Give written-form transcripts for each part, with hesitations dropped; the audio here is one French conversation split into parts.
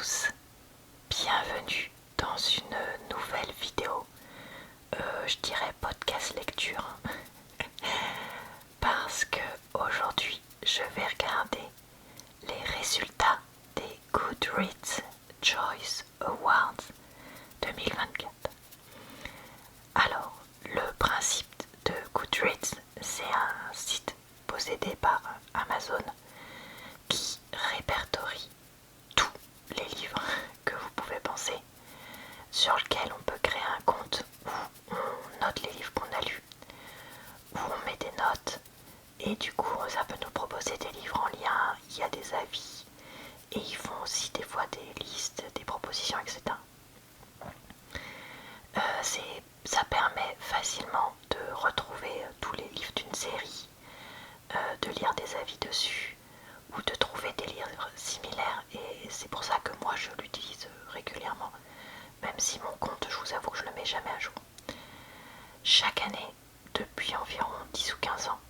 tous, bienvenue dans une nouvelle vidéo, je dirais podcast lecture, parce que aujourd'hui je vais regarder les résultats des Goodreads Choice Awards 2024. Alors, le principe de Goodreads, c'est un site possédé par Amazon qui répertorie tous les livres que vous pouvez penser, sur lequel on peut créer un compte où on note les livres qu'on a lus, où on met des notes, et du coup ça peut nous proposer des livres en lien, il y a des avis, et ils font aussi des fois des listes, des propositions, etc. Ça permet facilement de retrouver tous les livres d'une série, de lire des avis dessus, ou de trouver des livres similaires, et c'est pour ça que moi je l'utilise régulièrement, même si mon compte, je vous avoue que je ne le mets jamais à jour. Chaque année, depuis environ 10 ou 15 ans,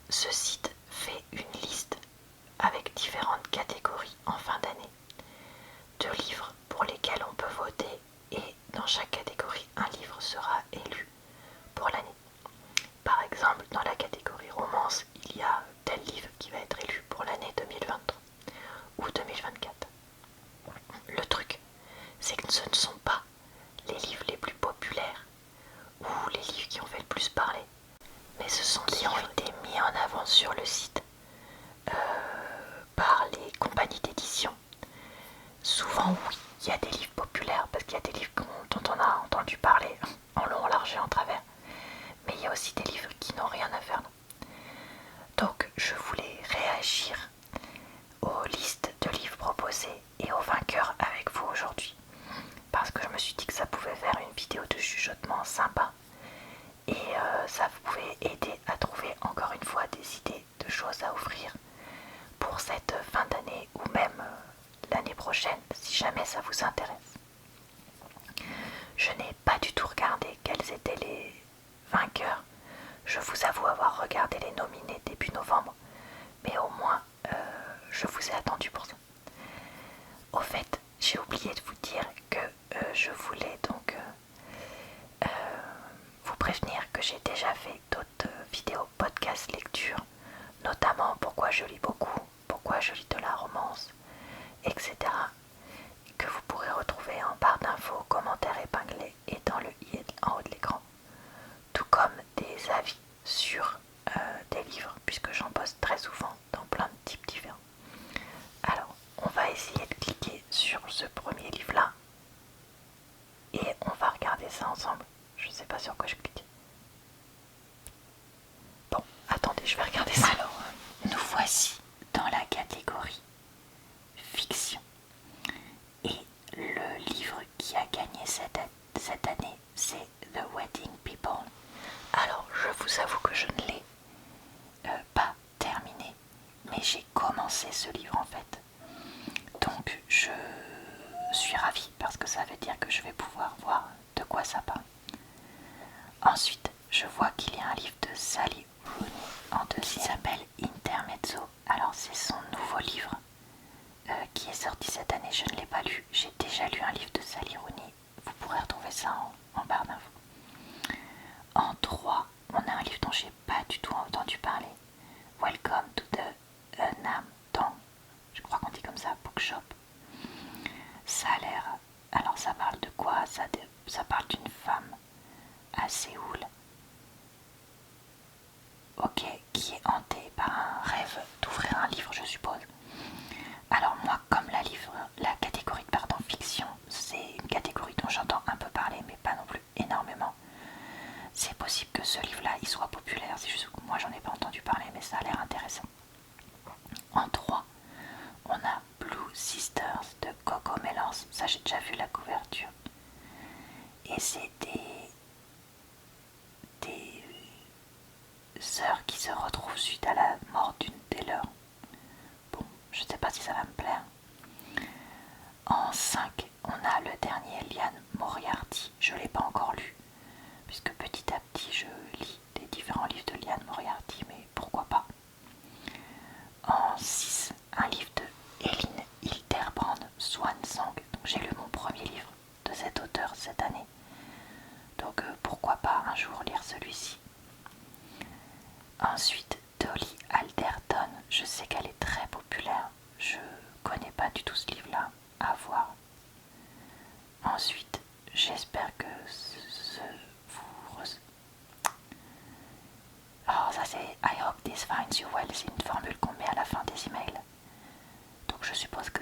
ce site fait une liste avec différentes catégories en fin d'année de livres pour lesquels on peut voter, et dans chaque catégorie, un livre sera élu pour l'année. Par exemple, dans la catégorie romance, il y a tel livre qui va être élu pour l'année 2023 ou 2024. Le truc, c'est que ce ne sont pas les livres les plus populaires ou les livres qui ont fait le plus parler, mais ce sont qui ont été mis en avant sur le site par les compagnies d'édition. Souvent, oui, il y a des livres populaires parce qu'il y a des livres dont on a entendu parler en long, en large et en travers, mais il y a aussi des livres qui n'ont rien à faire. Donc, je voulais réagir aux listes de livres proposés et aux vainqueurs avec vous aujourd'hui, parce que je me suis dit que ça pouvait faire une vidéo de chuchotement sympa, et ça pouvait aider à trouver encore une fois des idées de choses à offrir pour cette fin d'année, ou même l'année prochaine si jamais ça vous intéresse. Je n'ai pas du tout regardé quels étaient les vainqueurs. Je vous avoue avoir regardé les nominés début novembre, mais au moins je vous ai attendu pour ça. Au fait, j'ai oublié de vous dire que je voulais donc vous prévenir que j'ai déjà fait d'autres vidéos podcast lecture, notamment pourquoi je lis beaucoup, pourquoi je lis de la romance, etc. que vous pourrez retrouver en barre d'infos, commentaires épinglés et dans le i en haut de l'écran, tout comme des avis sur des livres, puisque j'en poste très souvent dans plein de types différents. Alors, on va essayer de cliquer sur ce premier livre-là et on va regarder ça ensemble. Je ne sais pas sur quoi je clique. Bon, attendez, je vais regarder ça. Alors, nous voici dans la catégorie fiction. Et le livre qui a gagné cette année, c'est The Wedding People. Alors, je vous avoue que je ne l'ai pas terminé, mais j'ai commencé ce livre en fait. Donc, je suis ravie parce que ça veut dire que je vais pouvoir voir de quoi ça parle. Ensuite, je vois qu'il y a un livre de Sally Rooney en deuxième qui s'appelle Intermezzo. Alors, c'est son nouveau livre qui est sorti cette année. Je ne l'ai pas lu. J'ai déjà lu un livre de Sally Rooney. Vous pourrez retrouver ça en barre d'infos. En 3, on a un livre dont j'ai pas du tout entendu parler. Welcome to the Nam Dong. Je crois qu'on dit comme ça, Bookshop. Ça a l'air... Alors ça parle de quoi? Ça parle d'une femme à Séoul, ok, qui est hantée par un rêve d'ouvrir un livre, je suppose. Alors moi, comme la catégorie fiction, c'est une catégorie dont j'entends un peu parler, mais pas non plus énormément. C'est possible que ce livre-là, il soit populaire, c'est juste que moi j'en ai pas entendu parler, mais ça a l'air intéressant. En 3, on a Blue Sisters de Coco Mellors. Ça, j'ai déjà vu la couverture. Et c'est des sœurs qui se retrouvent suite à la mort d'une des leurs. Bon, je sais pas si ça va me plaire. En 5, on a le dernier Liane Moriarty. Je ne l'ai pas encore lu, puisque petit à petit je lis les différents livres de Liane Moriarty, mais pourquoi pas. En 6, un livre de Eline Hilderbrand, Swan Song.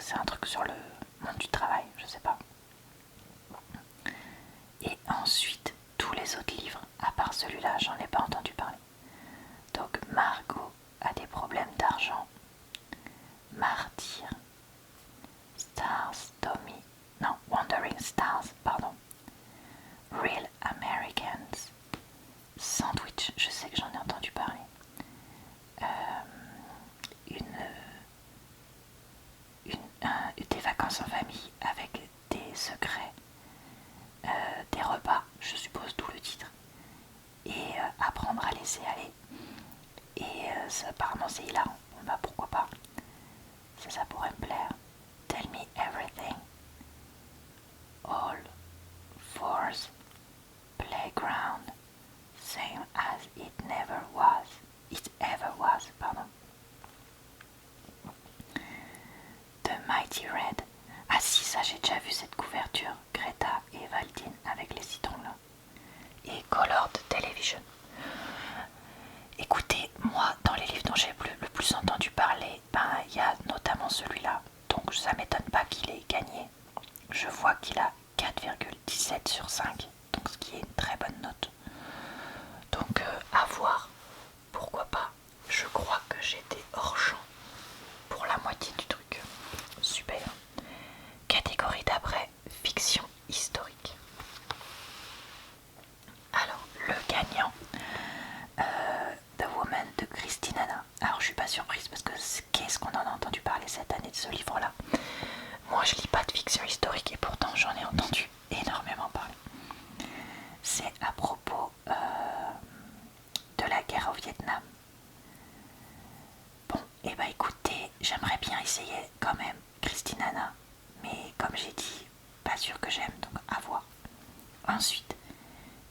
c'est un truc sur le monde du travail, je sais pas. Et ensuite, tous les autres livres, à part celui-là, j'en ai pas entendu parler. Donc Margot a des problèmes d'argent, Martyr, Stars, Tommy, non, Wandering Stars, pardon, Real Americans, Sandwich, je sais que j'en ai entendu parler. Des vacances en famille avec des secrets, des repas, je suppose d'où le titre, et apprendre à laisser aller. Et apparemment c'est hilarant, bon bah pourquoi pas, ça pourrait me plaire. Tell me everything, all fours, playground, same as it never was, it ever was, pardon. The Mighty Red. Ah si, ça j'ai déjà vu cette couverture. Greta et Valdine avec les citrons là. Et Colored Television. Écoutez, moi dans les livres dont j'ai le plus entendu parler, il y a notamment celui-là. Donc ça m'étonne pas qu'il ait gagné. Je vois qu'il a 4,17 sur 5. Donc ce qui est une très bonne note. Donc à voir. Pourquoi pas. Je crois que j'étais hors champ pour la moitié du truc. Super. Catégorie d'après, fiction historique. Alors, le gagnant, The Woman de Christine Hanna. Alors, je suis pas surprise parce que qu'est-ce qu'on en a entendu parler cette année de ce livre-là. Moi, je lis pas de fiction historique et pourtant j'en ai entendu énormément parler. C'est à propos de la guerre au Vietnam. Bon, et bah écoutez, j'aimerais bien essayer quand même Christine Hanna, mais comme j'ai dit, pas sûr que j'aime, donc à voir. Ensuite,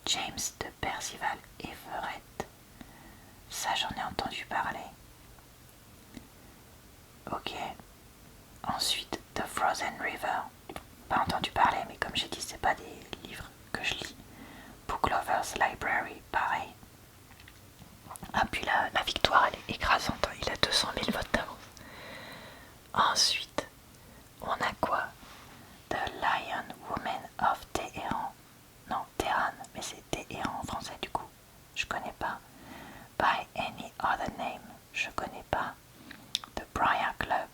James de Percival Everett. Ça, j'en ai entendu parler. Ok. Ensuite, The Frozen River. Pas entendu parler, mais comme j'ai dit, c'est pas des livres que je lis. Book Lovers Library, pareil. Ah, puis la victoire, elle est écrasante, hein. Il a 200 000 votes d'avance. Ensuite, on a quoi? The Lion Woman of Téhéran. Non, Téhéran, mais c'est Téhéran en français du coup. Je connais pas. By Any Other Name. Je connais pas. The Briar Club.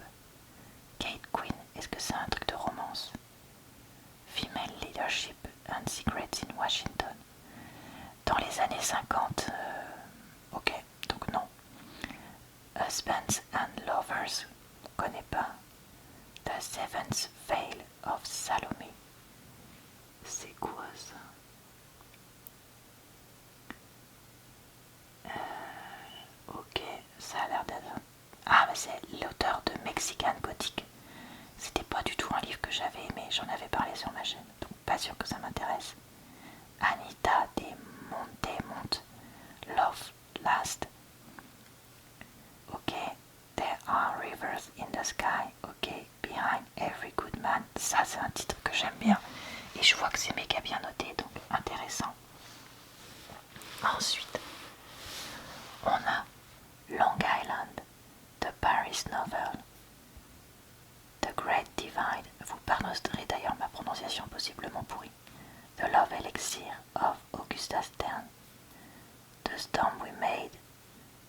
Kate Quinn. Est-ce que c'est un truc de romance? Female Leadership and Secrets in Washington. Dans les années 50. Ok, donc non. Husbands and Lovers. Je connais pas. The Seventh Veil of Salome. C'est quoi ça? Ok, ça a l'air d'être... Ah, mais c'est l'auteur de Mexican Gothic. C'était pas du tout un livre que j'avais aimé, j'en avais parlé sur ma chaîne, donc pas sûr que ça m'intéresse. Anita de Montemont, Love Last. Ok, There are rivers in the sky. Ok, Behind every good man. Ça, c'est un titre que j'aime bien. Et je vois que c'est méga bien noté, donc intéressant. Ensuite, on a Long Island, The Paris Novel, The Great Divide. Vous pardonnerez d'ailleurs ma prononciation possiblement pourrie. The Love Elixir of Augusta Stern, The Storm We Made,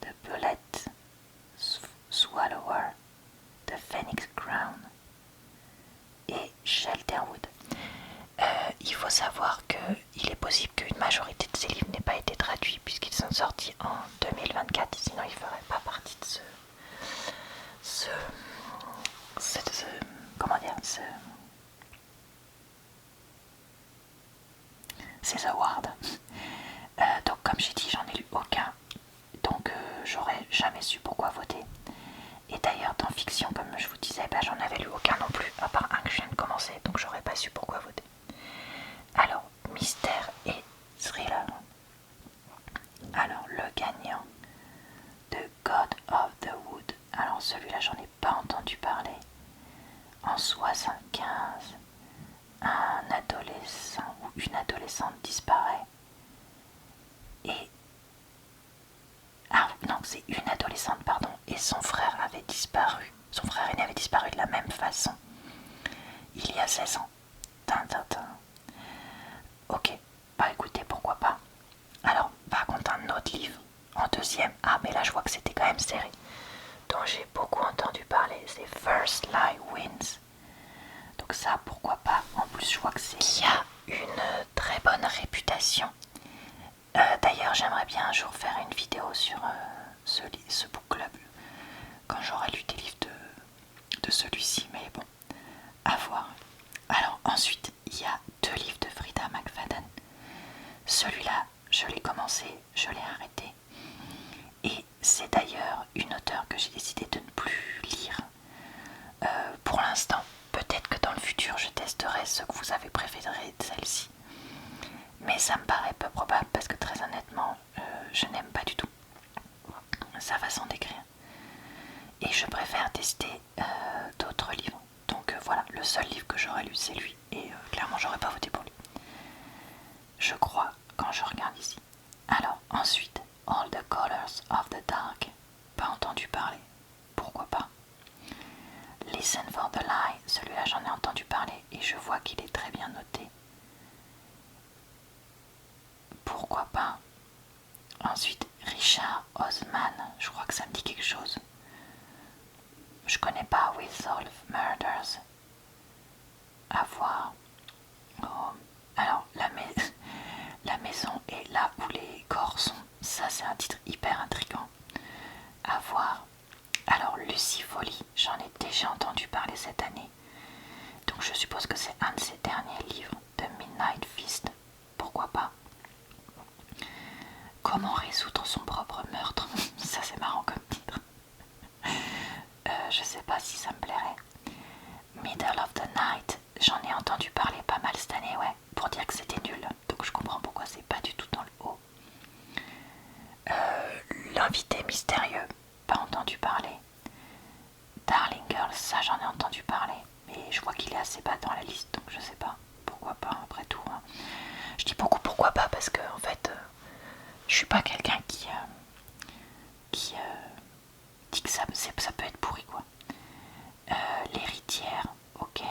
The Bullet Swallower, The Phoenix Crown et Shelterwood. Il faut savoir qu'il est possible qu'une majorité de ces livres n'aient pas été traduits puisqu'ils sont sortis en 2024, sinon ils ne feraient pas partie de ces awards. Donc comme j'ai dit, j'en ai lu aucun, donc j'aurais jamais su pourquoi voter. Et d'ailleurs dans fiction, comme je vous disais, j'en avais lu aucun non plus, à part un que je viens de commencer, donc j'aurais pas su pourquoi voter. Alors, mystère et thriller. Alors, le gagnant de God of the Wood. Alors, celui-là, j'en ai pas entendu parler. En 75, un adolescent ou une adolescente disparaît. Et... Ah non, c'est une adolescente, pardon. Et son frère avait disparu. son frère aîné avait disparu de la même façon il y a 16 ans. Ok, bah écoutez, pourquoi pas. Alors, par contre, un autre livre en deuxième, mais là je vois que c'était quand même serré, dont j'ai beaucoup entendu parler, c'est First Lie Wins. Donc ça, pourquoi pas. En plus, je vois que c'est qui a une très bonne réputation. D'ailleurs, j'aimerais bien un jour faire une vidéo sur ce book club quand j'aurai lu des livres de celui-ci, mais bon, à voir. Alors ensuite, il y a 2 livres de Frida McFadden. Celui-là, je l'ai commencé, je l'ai arrêté. Et c'est d'ailleurs une auteure que j'ai décidé de ne plus lire pour l'instant. Peut-être que dans le futur, je testerai ce que vous avez préféré de celle-ci. Mais ça me paraît peu probable parce que très honnêtement, je n'aime pas du tout sa façon d'écrire. Et je préfère tester d'autres livres. Donc voilà, le seul livre que j'aurais lu, c'est lui. Et clairement, j'aurais pas voté pour lui. Je crois, quand je regarde ici. Alors, ensuite, All the Colors of the Dark. Pas entendu parler. Pourquoi pas. Listen for the Lie. Celui-là, j'en ai entendu parler et je vois qu'il est très bien noté. Pourquoi pas. Ensuite, Richard Osman. Je crois que ça me dit quelque chose. Je connais pas With Solve Murders. À voir. Oh. Alors, la maison est là où les corps sont. Ça, c'est un titre hyper intriguant. À voir. Alors, Lucy Folly, j'en ai déjà entendu parler cette année. Donc, je suppose que c'est un de ses derniers livres de Midnight Feast. Pourquoi pas. Comment résoudre son propre meurtre. Ça, c'est marrant comme titre. Je sais pas si ça me plairait. Middle of the Night, j'en ai entendu parler pas mal cette année, ouais, pour dire que c'était nul. Donc je comprends pourquoi c'est pas du tout dans le haut. L'invité mystérieux, pas entendu parler. Darling Girl, ça j'en ai entendu parler, mais je vois qu'il est assez bas dans la liste, donc je sais pas. Pourquoi pas, après tout. Hein. Je dis beaucoup pourquoi pas parce que en fait, je suis pas quelqu'un qui dit que ça peut être pourri quoi. L'héritière, ok.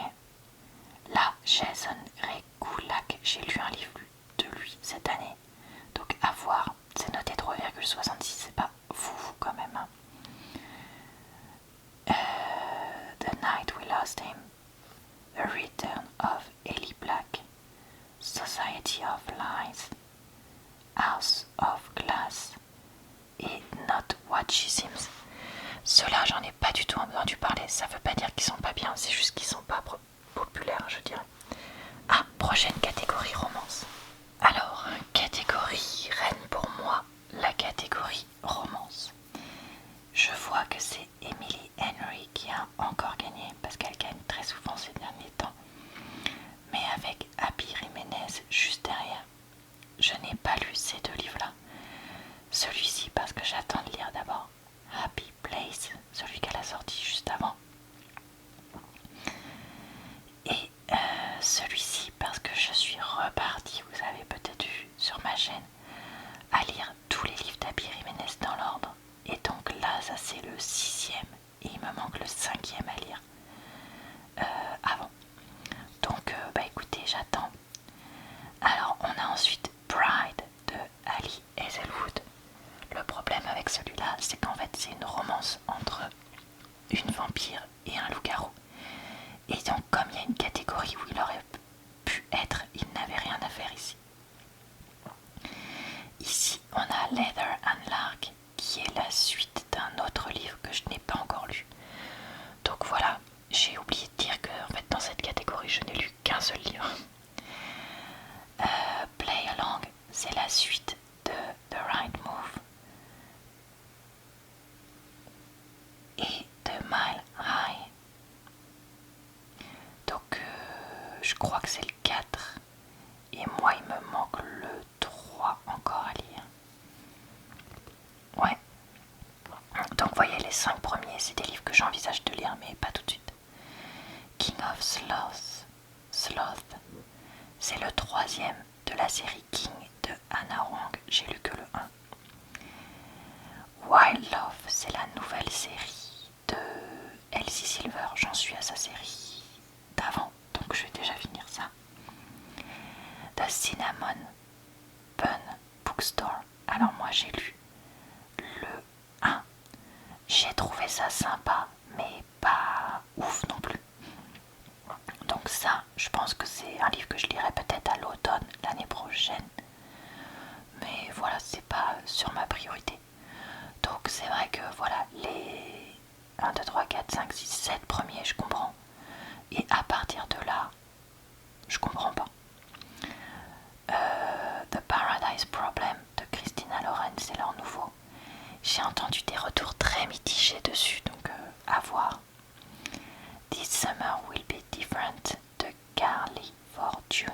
Là, Jason Rekulak, j'ai lu un livre de lui cette année. Donc à voir, c'est noté 3,66, c'est pas fou quand même. Hein. The Night We Lost Him, The Return of Ellie Black, Society of Lies, House of Glass et Not What She Seems. Ceux-là, j'en ai pas du tout entendu parler. Ça veut pas dire qu'ils sont pas bien, c'est juste qu'ils sont pas populaires, je dirais. Ah, prochaine catégorie romance. Alors, catégorie reine pour moi, la catégorie romance. Je vois que c'est Emily Henry qui a encore gagné parce qu'elle gagne très souvent ces derniers temps. Mais avec Abby Jiménez juste derrière. Je n'ai pas lu ces 2 livres-là. Celui-ci parce que j'attends de lire d'abord Happy Place, celui qu'elle a sorti juste avant. Et celui-ci parce que je suis repartie, vous avez peut-être vu sur ma chaîne, à lire tous les livres d'Abby Jiménez dans l'ordre. Et donc là, ça c'est le 6e et il me manque le 5e à lire avant. Donc bah écoutez, j'attends. Alors on a ensuite Bride de Ali Hazelwood. Le problème avec celui-là, c'est qu'en fait c'est une romance entre une vampire et un loup-garou. Et donc comme il y a une catégorie où il aurait pu être, il n'avait rien à faire ici. Ici on a Leather and Lark qui est la suite d'un autre livre que je n'ai pas encore lu. Donc voilà, j'ai oublié de dire que en fait, dans cette catégorie je n'ai lu qu'un seul livre. Play Along, c'est la suite de The Right Move et de Mile High. Donc je crois que c'est le 4 et moi il me manque le 3 encore à lire. Ouais. Donc vous voyez, les 5 premiers c'est des livres que j'envisage de lire mais pas tout de suite. King of Sloth, c'est le 3e de la série King de Anna Wang, j'ai lu que le 1. Wild Love, c'est la nouvelle série de Ellie Elsie Silver, j'en suis à sa série d'avant, donc je vais déjà finir ça. The Cinnamon Bun Bookstore. Alors moi j'ai lu le 1, j'ai trouvé ça sympa, mais pas ouf non plus. Donc ça, je pense que c'est un livre que je lirai peut-être à l'automne l'année prochaine. Mais voilà, c'est pas sur ma priorité. Donc c'est vrai que voilà, les 1, 2, 3, 4, 5, 6, 7 premiers, je comprends. Et à partir de là, je comprends pas. The Paradise Problem de Christina Lauren, c'est leur nouveau. J'ai entendu des retours très mitigés dessus, donc à voir. This Summer Will Be Different de Carly Fortune.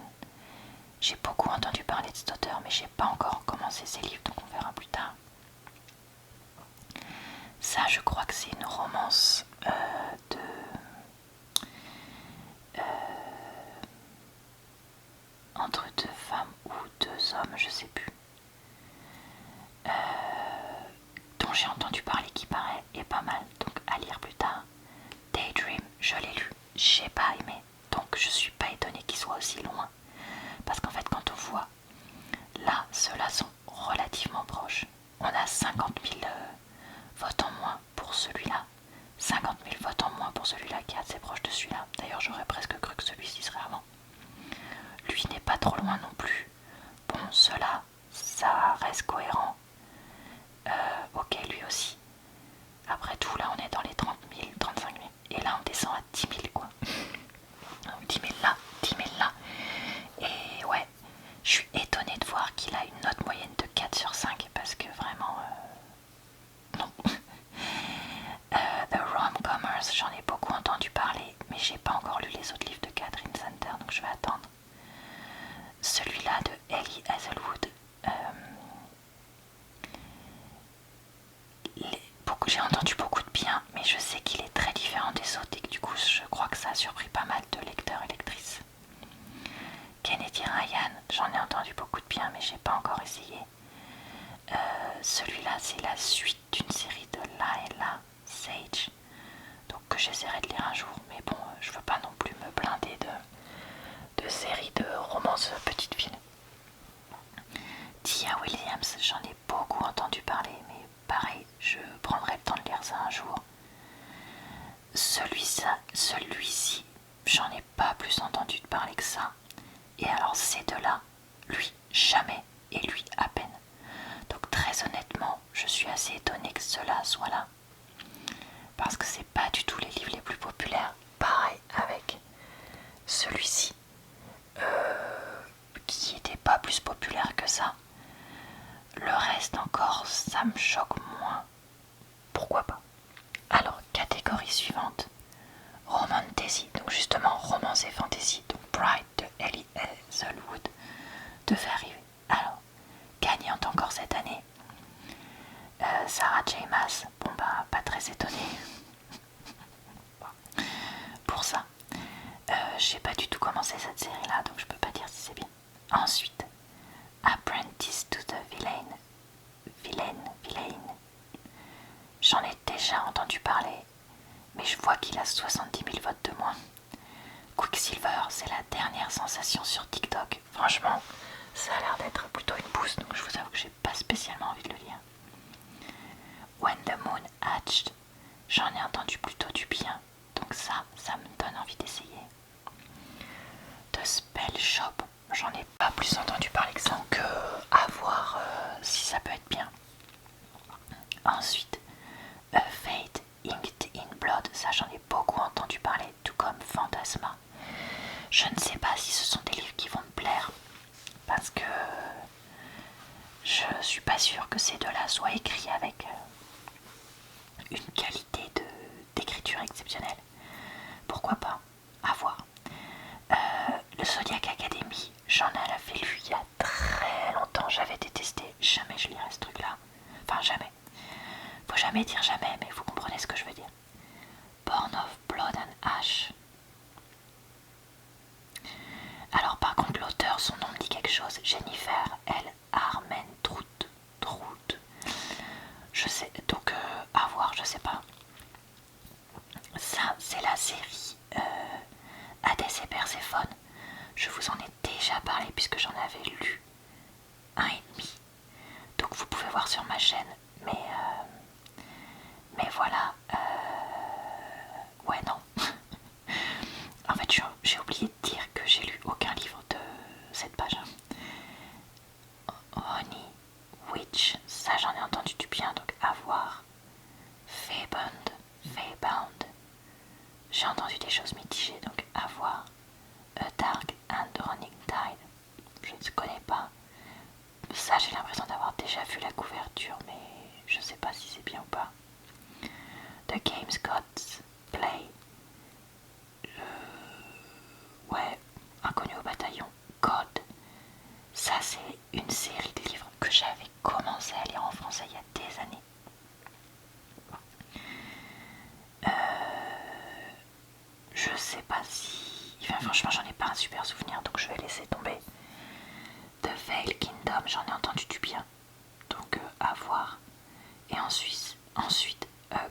J'ai beaucoup entendu parler de cet auteur, mais j'ai pas encore commencé ses livres, donc on verra plus tard. Ça, je crois que c'est une romance de... entre deux femmes ou deux hommes, je sais plus. Dont j'ai entendu parler qui paraît est pas mal, donc à lire plus tard. Daydream, je l'ai lu, j'ai pas aimé, donc je suis pas étonnée qu'il soit aussi loin. Parce qu'en fait, quand on voit, là, ceux-là sont relativement proches. On a 50 000 votes en moins pour celui-là. 50 000 votes en moins pour celui-là qui est assez proche de celui-là. D'ailleurs, j'aurais presque cru que celui-ci serait avant. Lui n'est pas trop loin non plus. Bon, ceux-là, ça reste cohérent. Ok, lui aussi. Après tout, là, on est dans les 30 000, 35 000. Et là, on descend à 10 000, quoi. 10 000 là, 10 000 là. Et ouais, je suis étonnée de voir qu'il a une note moyenne de 4 sur 5 parce que vraiment, non. The Rom-Comers, j'en ai beaucoup entendu parler, mais j'ai pas encore lu les autres livres de Catherine Center, donc je vais attendre. Celui-là de Ellie Hazelwood, j'ai entendu beaucoup de bien, mais je sais qu'il est très différent des autres et que du coup je crois que ça a surpris pas mal de lecteurs et lectrices. Kennedy Ryan, j'en ai entendu beaucoup de bien, mais j'ai pas encore essayé. Celui-là, c'est la suite d'une série de Lila Sage, donc que j'essaierai de lire un jour, mais bon, je veux pas non plus me blinder de séries de romances petites filles. Tia Williams, j'en ai beaucoup entendu parler, mais pareil, je prendrai le temps de lire ça un jour. Celui-ci, j'en ai pas plus entendu parler que ça. Et alors ces deux-là, lui jamais et lui à peine. Donc très honnêtement, je suis assez étonnée que cela soit là. Parce que c'est pas du tout les livres les plus populaires. Pareil avec celui-ci, qui était pas plus populaire que ça. Le reste encore, ça me choque moins. Pourquoi pas? Alors, catégorie suivante. Romantasy, donc justement romance et fantasy. Donc Bride de Ellie Hazelwood devait arriver. Alors, gagnante encore cette année. Sarah J. Maas, bon bah pas très étonnée pour ça. J'ai pas du tout commencé cette série là, donc je peux pas dire si c'est bien. Ensuite, Apprentice to the Villain. J'en ai déjà entendu parler, mais je vois qu'il a 70 000 votes de moins. Quicksilver, c'est la dernière sensation sur TikTok. Franchement, ça a l'air d'être plutôt une pousse, donc je vous avoue que j'ai pas spécialement envie de le lire. When the Moon Hatched, j'en ai entendu plutôt du bien, donc ça me donne envie d'essayer. The Spell Shop, j'en ai pas plus entendu parler que ça, donc à voir si ça peut être bien. Ensuite, A Fate Inked in Blood, ça j'en ai beaucoup entendu parler, tout comme Phantasma. Je ne sais pas si ce sont des livres qui vont me plaire, parce que je suis pas sûre que ces deux-là soient écrits avec une qualité d'écriture exceptionnelle. Pourquoi pas? À voir. Le Zodiac Academy, j'en avais lu il y a très longtemps, j'avais détesté, jamais je lirai ce truc-là. Enfin jamais. Faut jamais dire jamais, mais vous comprenez ce que je veux dire. Born of Blood and Ash. Alors par contre l'auteur, son nom me dit quelque chose. Jennifer L. Armentrout. Je sais, donc à voir, je sais pas. Ça téléphone. Je vous en ai déjà parlé puisque j'en avais lu un et demi. Donc vous pouvez voir sur ma chaîne. Mais voilà. Ouais, non. En fait, j'ai oublié de dire que j'ai lu aucun livre de cette page. Honey Witch, ça j'en ai entendu du bien, donc à voir. Faybound. J'ai entendu des choses mitigées, donc à voir. A Dark and Running Tide, je ne connais pas. Ça, j'ai l'impression d'avoir déjà vu la couverture, mais je sais pas si c'est bien ou pas. The Games Gods Play. Ouais, Inconnu au bataillon. God. Ça, c'est une série de livres que j'avais commencé à lire en français il y a des années. Je sais pas si... Enfin, franchement, j'en ai pas un super souvenir, donc je vais laisser tomber. The Veil Kingdom, j'en ai entendu du bien, donc à voir. Et ensuite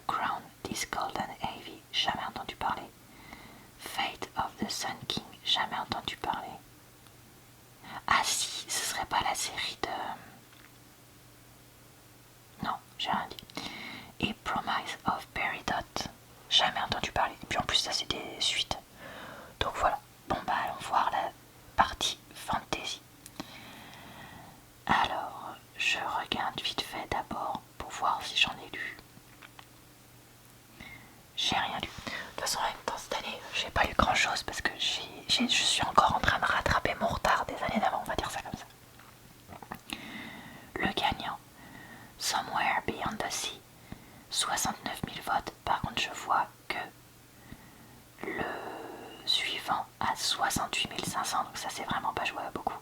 Crown This Golden Ivy, jamais entendu parler. Fate of the Sun King, jamais entendu parler. Ah si, ce serait pas la série de... Non, j'ai rien dit. Et Promise of Peridot, jamais entendu parler. Et puis en plus ça c'est des suites. Donc voilà, bon bah allons voir la partie fantasy. Alors, je regarde vite fait d'abord pour voir si j'en ai lu. J'ai rien lu. De toute façon, en même temps, cette année, j'ai pas lu grand chose parce que je suis encore en train de rattraper mon retard des années d'avant, on va dire ça comme ça. Le gagnant, Somewhere Beyond the Sea, 69 000 votes. Par contre, je vois que le suivant a 68 500, donc ça c'est vraiment pas joué à beaucoup.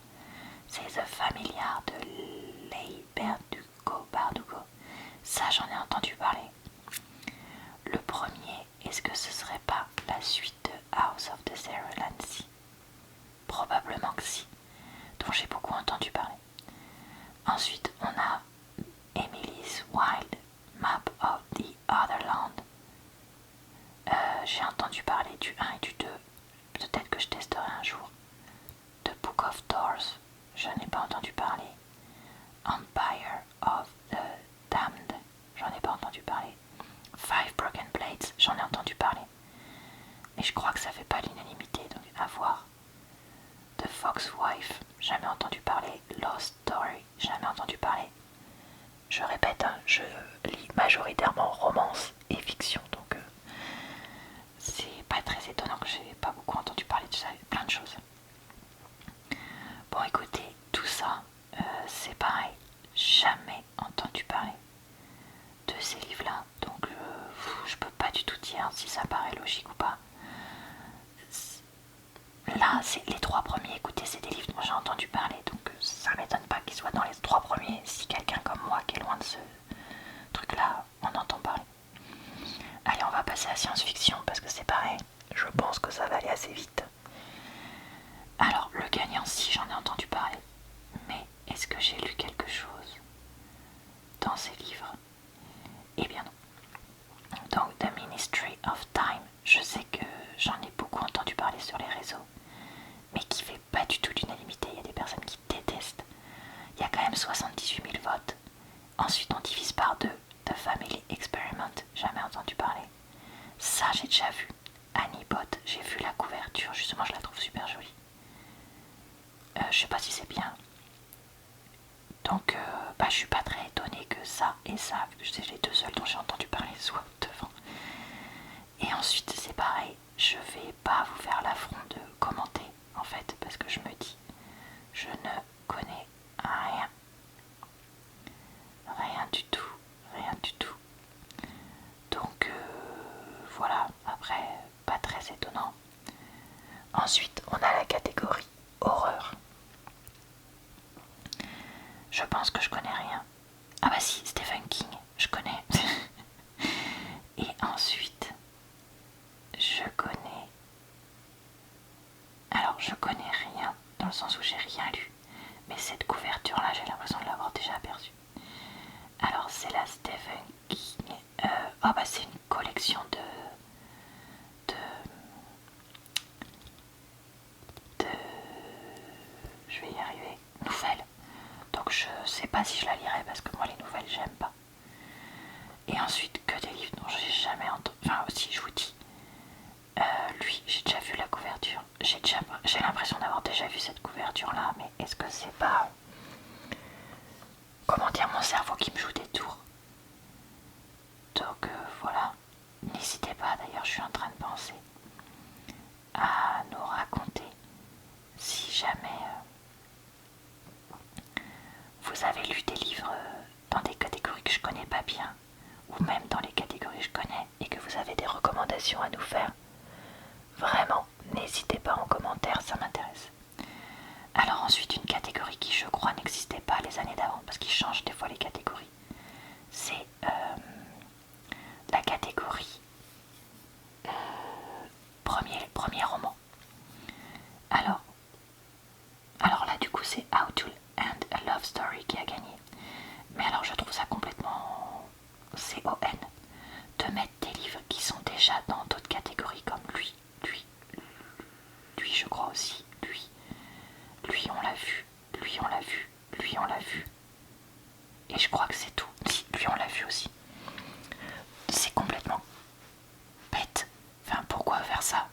C'est The Familiar de Leigh Bardugo. Ça, j'en ai entendu parler. Le premier, est-ce que ce serait pas la suite de House of the Cerulean Sea? Probablement que si, dont j'ai beaucoup entendu parler. Ensuite, on a Emily's Wild Map of the Otherland. J'ai entendu parler du 1 et du 2. Peut-être que je testerai un jour. The Book of Doors, je n'ai pas entendu parler. Empire of the Damned, j'en ai pas entendu parler. Five Broken Blades, j'en ai entendu parler. Mais je crois que ça fait pas l'unanimité, donc à voir. The Fox Wife, jamais entendu parler. Lost Story, jamais entendu parler. Je répète, hein, je lis majoritairement romance et fiction, donc c'est pas très étonnant que j'ai pas beaucoup entendu parler de ça, plein de choses. Bon écoutez, tout ça, c'est pareil, jamais entendu parler de ces livres-là, donc je peux pas du tout dire si ça paraît logique ou pas. Là, c'est les trois premiers, écoutez, c'est des livres dont j'ai entendu parler, donc ça m'étonne pas qu'ils soient dans les trois premiers si quelqu'un comme moi qui est loin de ce truc-là en entend parler. Allez, on va passer à science-fiction parce que c'est pareil, je pense que ça va aller assez vite. Alors, le gagnant, si j'en ai entendu parler, mais est-ce que j'ai lu quelque chose dans ces livres? Eh bien non. Donc, The Ministry of Time, je sais que j'en ai beaucoup entendu parler sur les réseaux, mais qui fait pas du tout l'unanimité, il y a des personnes qui détestent. Il y a quand même 78 000 votes. Ensuite, on divise par deux. The Family Experiment, jamais entendu parler. Ça, j'ai déjà vu. Annie Bot, j'ai vu la couverture, justement, je la trouve super jolie. Je sais pas si c'est bien. Donc, je suis pas très étonnée que ça et ça, vu que c'est les deux seuls dont j'ai entendu parler, soient devant. Et ensuite, c'est pareil, je vais pas vous faire l'affront de commenter, en fait, parce que je me dis, je ne connais rien. Rien du tout. Donc, voilà, après, pas très étonnant. Ensuite, on a la catégorie horreur. Je pense que je connais rien. Ah bah si, Stephen King, je connais. Et ensuite, je connais... Alors, je connais rien, dans le sens où j'ai rien lu. Mais cette couverture-là, j'ai l'impression de l'avoir déjà aperçue. Alors, c'est la Stephen King... Ah bah c'est une collection de... je sais pas si je la lirai parce que moi les nouvelles j'aime pas. Et ensuite que des livres dont j'ai jamais entendu. Enfin aussi je vous dis, lui j'ai déjà vu la couverture. J'ai l'impression d'avoir déjà vu cette couverture là, mais est-ce que c'est pas, comment dire, mon cerveau qui me joue des tours. Donc voilà, n'hésitez pas, d'ailleurs je suis en train de penser à nous raconter si jamais vous avez lu des livres dans des catégories que je connais pas bien, ou même dans les catégories que je connais, et que vous avez des recommandations à nous faire. Vraiment, n'hésitez pas en commentaire, ça m'intéresse. Alors ensuite, une catégorie qui je crois n'existait pas les années d'avant, parce qu'ils changent des fois les catégories, c'est la catégorie premier roman. Alors là du coup c'est How to End a Love Story qui a gagné. Mais alors je trouve ça complètement CON de mettre des livres qui sont déjà dans d'autres catégories comme lui je crois aussi, lui on l'a vu, lui on l'a vu, lui on l'a vu. Et je crois que c'est tout. Si, lui on l'a vu aussi. C'est complètement bête. Enfin pourquoi faire ça?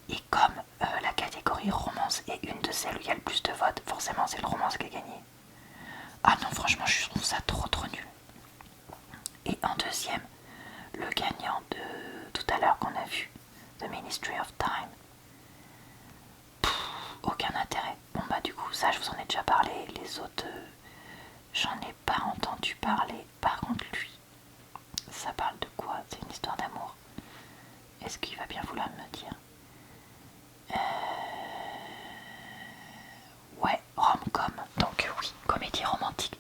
Et comme la catégorie romance est une de celles où il y a le plus de votes, forcément c'est le romance qui a gagné. Ah non franchement je trouve ça trop nul. Et en deuxième, le gagnant de tout à l'heure qu'on a vu, The Ministry of Time. Aucun intérêt. Bon bah du coup ça je vous en ai déjà parlé. Les autres j'en ai pas entendu parler. Par contre lui, ça parle de quoi? C'est une histoire d'amour. Est-ce qu'il va bien vouloir me dire? Ouais, rom-com, donc oui, comédie romantique.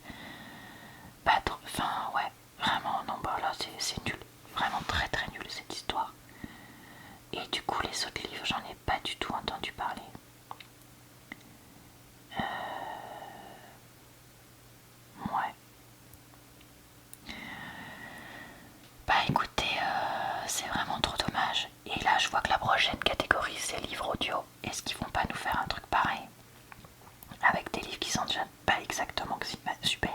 Bah, enfin, ouais, vraiment, non, bah là, c'est nul. Vraiment très nul cette histoire. Et du coup, les autres livres, j'en ai pas du tout entendu parler. Ouais. Bah écoutez, c'est vraiment trop dommage. Et là, je vois que la prochaine catégorie, c'est livres audio. Est-ce qu'ils vont pas nous faire un truc pareil? Avec des livres qui sont déjà pas exactement que si... Bah, super.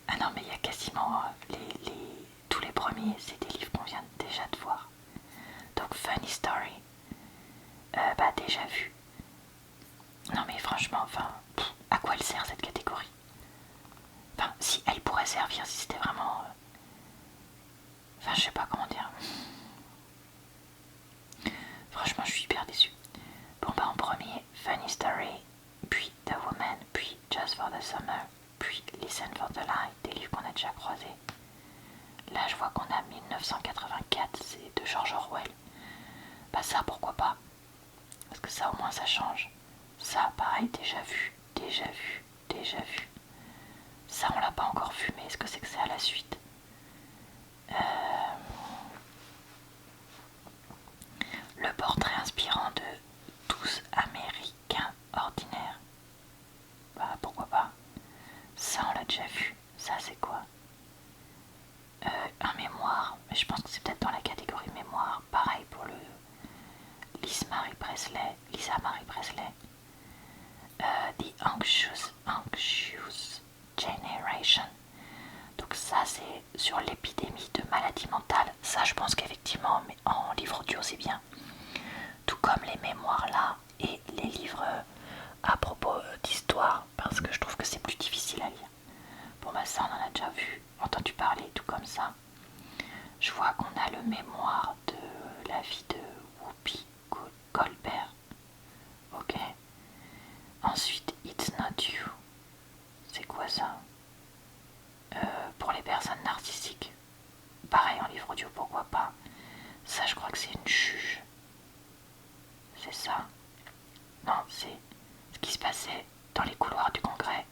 Ah non mais il y a quasiment tous les premiers, c'est des livres qu'on vient déjà de voir. Donc Funny Story, bah déjà vu. Non mais franchement, enfin, à quoi elle sert cette catégorie? Enfin, si elle pourrait servir, si c'était vraiment... Enfin, je sais pas comment dire. Franchement, je suis hyper déçue. Bon bah en premier, Funny Story, puis The Woman, puis Just for the Summer, puis Listen for the Light, des livres qu'on a déjà croisés. Là je vois qu'on a 1984, c'est de George Orwell. Bah ça pourquoi pas, parce que ça au moins ça change. Ça pareil, déjà vu. Ça on l'a pas encore vu, mais est-ce que c'est à la suite? Le portrait inspirant de 12 Américains ordinaires. Bah pourquoi pas. Ça on l'a déjà vu. Ça c'est quoi? Un mémoire, mais je pense que c'est peut-être dans la catégorie mémoire. Pareil pour le Lisa Marie Presley. The Anxious Generation. Donc ça c'est sur l'épidémie de maladie mentale. Ça je pense qu'effectivement, mais en livre audio c'est bien. Tout comme les mémoires là et les livres à propos d'histoire, parce que je trouve que c'est plus difficile à lire. Bon bah ça on en a déjà vu, entendu parler, tout comme ça. Je vois qu'on a le mémoire de la vie de Whoopi Goldberg. Ok. Ensuite, It's Not You. C'est quoi ça? Pour les personnes narcissiques. Pareil en livre audio, pourquoi pas. Ça, je crois que c'est une juge. C'est ça? Non, c'est ce qui se passait dans les couloirs du Congrès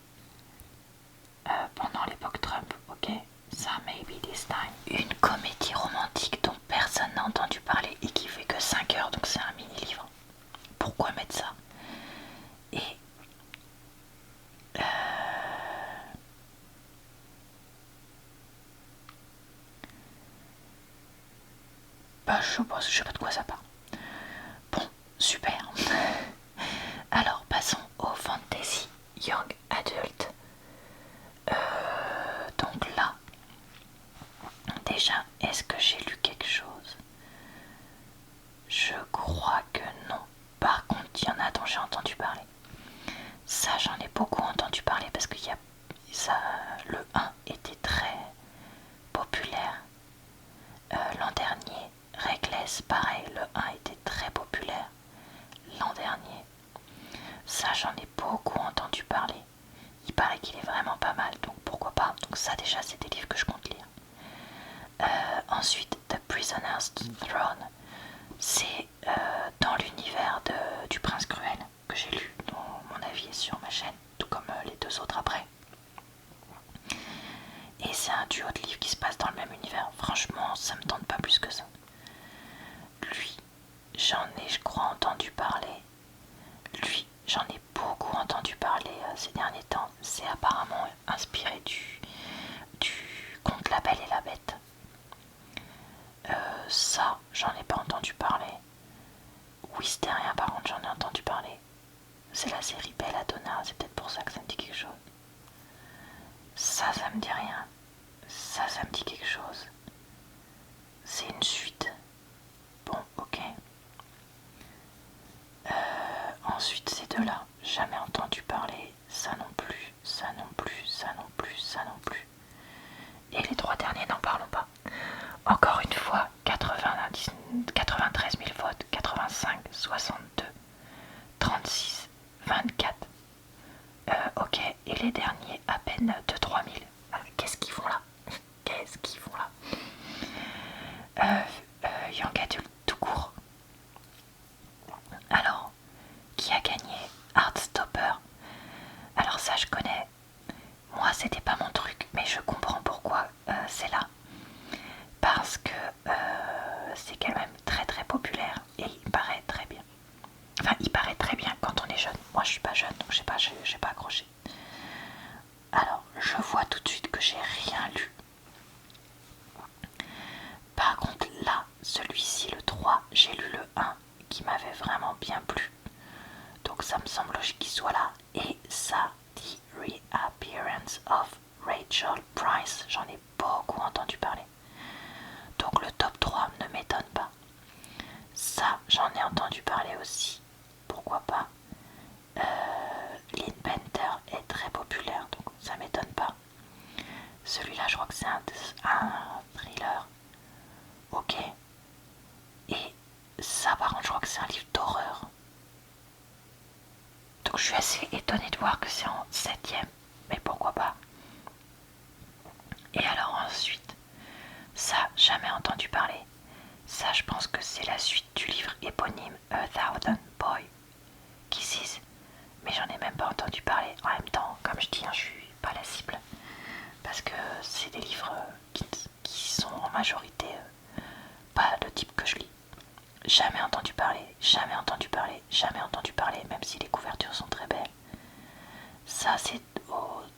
pendant l'époque Trump. Ok. Ça, Maybe This Time. Une comédie romantique dont personne n'a entendu parler et qui fait que 5 heures, donc c'est un mini-livre. Pourquoi mettre ça? Et bah je sais pas de quoi ça parle. Bon, super. Alors passons au fantasy crois que non. Par contre, il y en a dont j'ai entendu parler. Ça, j'en ai beaucoup entendu parler parce que le 1 était très populaire. L'an dernier, Reckless, pareil, le 1 était très populaire. L'an dernier, ça, j'en ai beaucoup entendu parler. Il paraît qu'il est vraiment pas mal, donc pourquoi pas. Donc ça, déjà, c'est des livres que je compte lire. Ensuite, The Prisoner's Throne, c'est dans l'univers du Prince Cruel que j'ai lu, dont mon avis est sur ma chaîne, tout comme les deux autres après. Et c'est un duo de livres qui se passe dans le même univers. Franchement, ça me tente pas plus que ça. Lui, j'en ai, je crois, entendu parler. Lui, j'en ai beaucoup entendu parler ces derniers temps. C'est apparemment inspiré du conte La Belle et la Bête. Ça, j'en ai pas entendu parler. Wisteria, par contre, j'en ai entendu parler. C'est la série Belladonna, c'est peut-être pour ça que ça me dit quelque chose. Ça me dit rien. Ça me dit quelque chose. C'est une suite. Bon, ok. Ensuite, ces deux-là, jamais entendu parler. Ça non plus, ça non plus, ça non plus, ça non plus. Et les trois derniers, n'en parlons pas. Encore une fois, 93 000 votes, 85, 62, 36, 24. Ok, et les derniers, à peine 2-3 000. Qu'est-ce qu'ils font là? Qu'est-ce qu'ils font là? Young Adult tout court. Alors, qui a gagné? Heartstopper. Alors ça, je connais. Moi, c'était pas mon truc, mais je comprends pourquoi c'est là. Parce que c'est quand même très très populaire et il paraît très bien. Enfin, il paraît très bien quand on est jeune. Moi, je suis pas jeune, donc j'ai pas accroché. Alors, je vois tout de suite que j'ai rien lu. Par contre, là, celui-ci, le 3, j'ai lu le 1 qui m'avait vraiment bien plu. Donc ça me semble logique qu'il soit là. Et ça, The Reappearance of Rachel Price, j'en ai beaucoup entendu parler. Donc le top 3 ne m'étonne pas. Ça, j'en ai entendu parler aussi. Pourquoi pas. Lynn Benter est très populaire, donc ça m'étonne pas. Celui-là, je crois que c'est un thriller. Ok. Et ça, par contre, je crois que c'est un livre d'horreur. Donc je suis assez étonnée de voir que c'est en 7ème. Mais pourquoi pas. Et alors ensuite, ça, jamais entendu parler. Ça, je pense que c'est la suite du livre éponyme A Thousand Boy Kisses. Mais j'en ai même pas entendu parler. En même temps, comme je dis, je suis pas la cible. Parce que c'est des livres qui sont en majorité pas le type que je lis. Jamais entendu parler, jamais entendu parler, jamais entendu parler, même si les couvertures sont très belles. Ça, c'est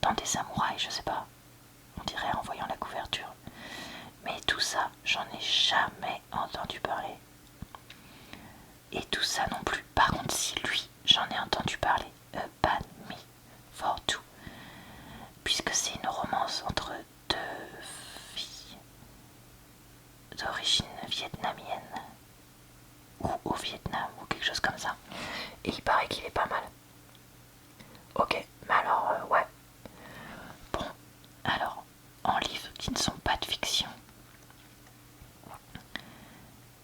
dans des samouraïs, je sais pas. On dirait en voyant la couverture. Mais tout ça, j'en ai jamais entendu parler. Et tout ça non plus. Par contre, si lui, j'en ai entendu parler. Ban Me For Two. Puisque c'est une romance entre deux filles d'origine vietnamienne. Ou au Vietnam, ou quelque chose comme ça. Et il paraît qu'il est pas mal. Ok, mais alors, ouais. Bon, alors, en livres qui ne sont pas de fiction.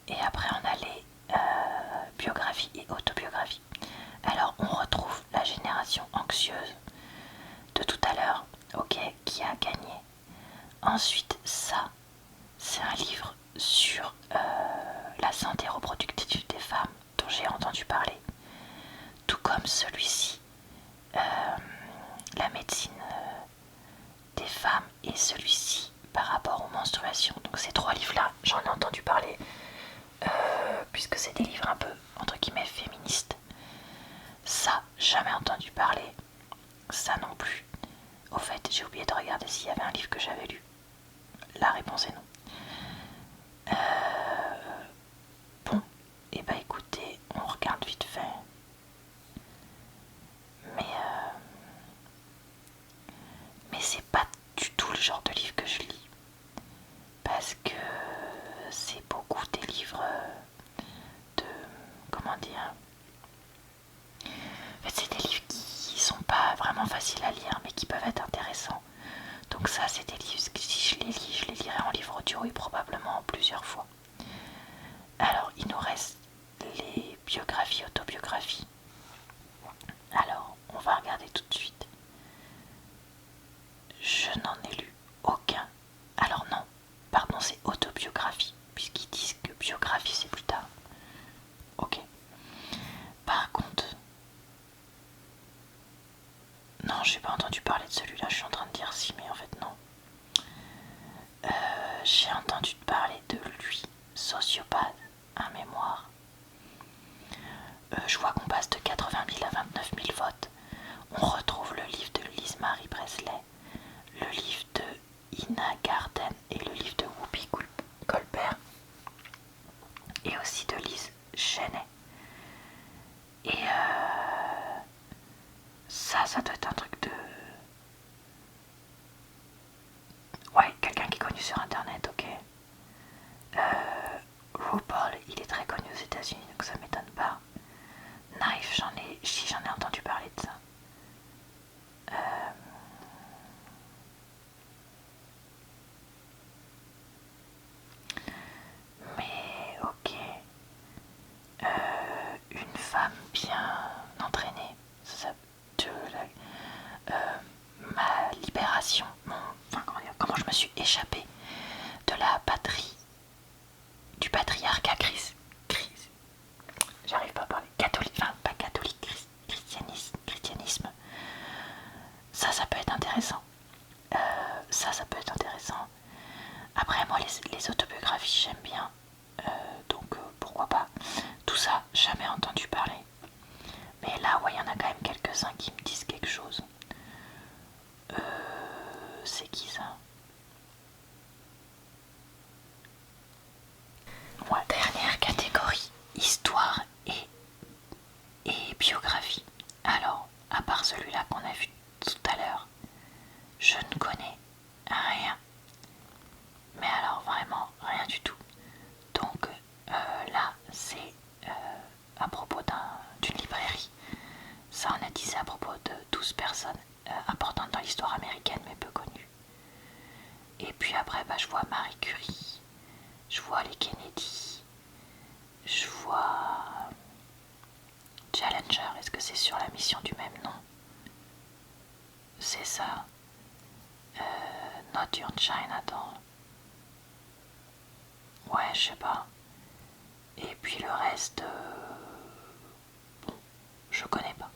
Et après, on a les biographies et autobiographies. Alors, on retrouve la génération anxieuse de tout à l'heure, ok, qui a gagné. Ensuite, ça, c'est un livre sur la santé reproductive des femmes dont j'ai entendu parler. Tout comme celui-ci, la médecine des femmes, et celui-ci par rapport aux menstruations. Donc ces trois livres-là, j'en ai entendu parler, puisque c'est des livres un peu, entre guillemets, féministes. Ça, jamais entendu parler. Ça non plus. Au fait, j'ai oublié de regarder s'il y avait un livre que j'avais lu. La réponse est non. Bon, et bah écoutez, on regarde vite fait. Mais c'est pas du tout le genre de livre que je lis. Parce que c'est beaucoup des livres de comment dire, en fait, c'est des livres qui sont pas vraiment faciles à lire, mais qui peuvent être intéressants. Donc ça, c'est des livres que si je les lis, je les lirai en livre audio et probablement en plusieurs fois. Alors, il nous reste les biographies, autobiographies. Alors, on va regarder tout de suite. Je n'en ai lu aucun. Alors non, pardon, c'est autobiographie, puisqu'ils disent que biographie c'est plus tard. Ok. Par contre, non, j'ai pas entendu parler de celui-là, je suis en train de dire si, mais en fait non. J'ai entendu parler de lui, Sociopathe, un mémoire. Je vois qu'on passe de 80 000 à 29 000 votes. On retrouve le livre de Lise Marie Presley, le livre de Ina Garten et le livre de Whoopi Goldberg, et aussi de Liz Cheney. Et ça doit être un truc de... Ouais, quelqu'un qui est connu sur internet, ok. RuPaul, il est très connu aux États-Unis, donc ça m'étonne pas. Knife, j'en ai entendu parler de ça. Mais ok. Une femme bien entraînée, ça, ma libération, enfin, comment je me suis échappée de la patrie, du patriarcat j'arrive pas à parler, catholique, enfin pas catholique, christianisme, ça peut être intéressant. Ça peut être intéressant. Après, moi, les autobiographies, j'aime bien. Donc, pourquoi pas. Tout ça, jamais entendu parler. Mais là, ouais, il y en a quand même quelques-uns qui me disent quelque chose. C'est qui ça? Ouais, dernière catégorie, histoire et biographie. Alors, à part celui-là qu'on a vu tout à l'heure, je ne connais rien. Mais alors vraiment rien du tout. Donc là, c'est à propos d'une librairie. Ça, on a dit c'est à propos de 12 personnes importantes dans l'histoire américaine mais peu connues. Et puis après, je vois Marie Curie, je vois les Kennedy, je vois Challenger. Est-ce que c'est sur la mission du même nom? C'est ça. Not Your China, attends. Ouais, je sais pas. Et puis le reste, bon, je connais pas.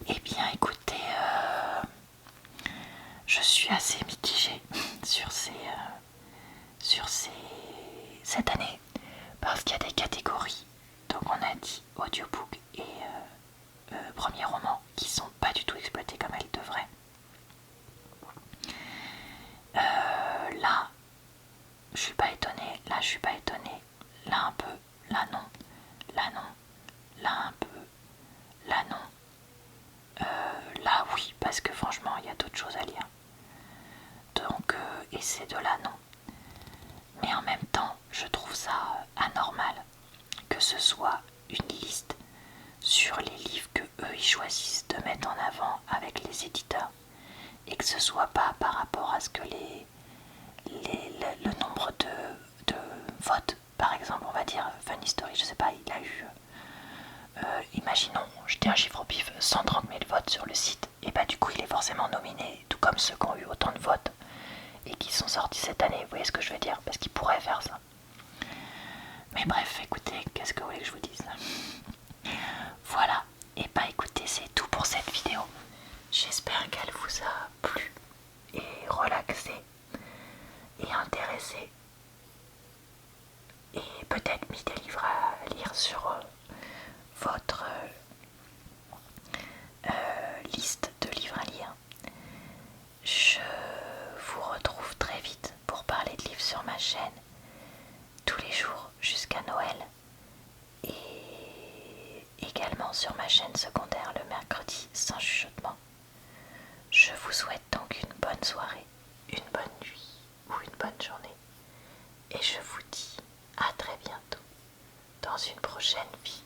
Eh bien, écoutez, je suis assez mitigée sur cette année parce qu'il y a des catégories. Donc, on a dit audiobook et premier roman qui sont pas du tout exploités comme elles devraient. Là, je suis pas étonnée. Là, je suis pas étonnée. Là, un peu. Là, non. Là, non. Là, un peu. Là, non. Là, oui, parce que franchement, il y a d'autres choses à lire. Donc, et ces deux-là, non. Mais en même temps, je trouve ça anormal que ce soit une liste sur les livres que eux ils choisissent de mettre en avant avec les éditeurs et que ce soit pas par rapport à ce que le nombre de votes, par exemple, on va dire Funny Story, je sais pas, il a eu imaginons, je dis un chiffre au pif, 130 000 votes sur le site, et du coup il est forcément nominé, tout comme ceux qui ont eu autant de votes et qui sont sortis cette année, vous voyez ce que je veux dire, parce qu'ils pourraient faire ça. Mais bref, écoutez, qu'est-ce que vous voulez que je vous dise? Voilà, et écoutez, c'est tout pour cette vidéo. J'espère qu'elle vous a plu et relaxé et intéressé, et peut-être mis des livres à lire sur votre liste de livres à lire. Je vous retrouve très vite pour parler de livres sur ma chaîne, tous les jours jusqu'à Noël, et également sur ma chaîne secondaire le mercredi sans chuchotement. Je vous souhaite donc une bonne soirée, une bonne nuit ou une bonne journée, et je vous dis à très bientôt dans une prochaine vie.